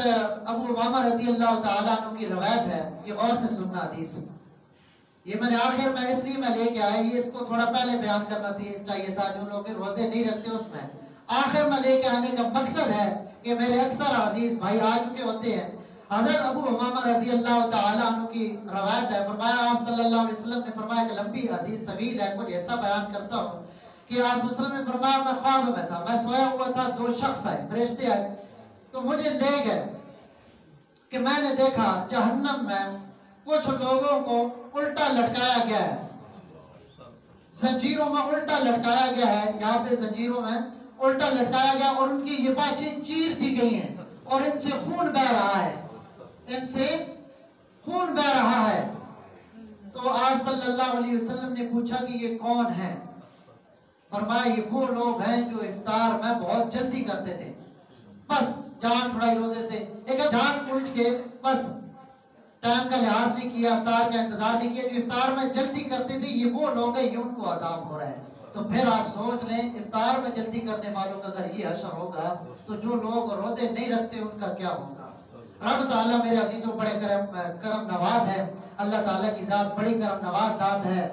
Abu Umama रजी अल्लाह ताला अन्हु की रवायत है, ये गौर से सुनना हदीस। ये मैंने आखिर में इसलिए मैं लेके आया, ये इसको थोड़ा पहले बयान करना चाहिए था, जो लोग रोजे नहीं रखते उसमें आखिर में लेके आने का मकसद है कि मेरे अक्सर अजीज भाई आ चुके होते हैं। हजरत अबू उमामा रजी अल्लाह ताला अन्हु की रवायत है, फरमाया आप सल्लल्लाहु अलैहि वसल्लम ने फरमाया कि लंबी हदीस तवील है, कुछ ऐसा बयान करता हूँ कि आप सल्लल्लाहु अलैहि वसल्लम ने फरमाया मैं ख्वाब में था, मैं सोया हुआ था, दो शख्स आए, फरिश्ते आए तो मुझे ले गए कि मैंने देखा जहन्नम में कुछ लोगों को उल्टा लटकाया गया है, जंजीरों में उल्टा लटकाया गया है, यहाँ पे जंजीरों में उल्टा लटकाया गया और उनकी ये बातें चीर दी गई हैं और इनसे खून बह रहा है, इनसे खून बह रहा है। तो आप सल्लल्लाहु अलैहि वसल्लम ने पूछा कि ये कौन है? फरमाया ये वो लोग हैं जो इफ्तार में बहुत जल्दी करते थे, बस जान छुड़ाई रोजे से, एक जान पूछ के बस टाइम का लिहाज नहीं किया, इफ्तार का इंतजार नहीं किया, जो इफ्तार में जल्दी करते थे ये वो लोग हैं, ये उनको अजाब हो रहा है। तो फिर आप सोच लें इफ्तार में जल्दी करने वालों का अगर ये असर होगा तो जो लोग रोजे नहीं रखते उनका क्या होगा। रब ताला मेरे अजीजों बड़े करम नवाज है, अल्लाह ताला की जात बड़ी करम नवाज जात है।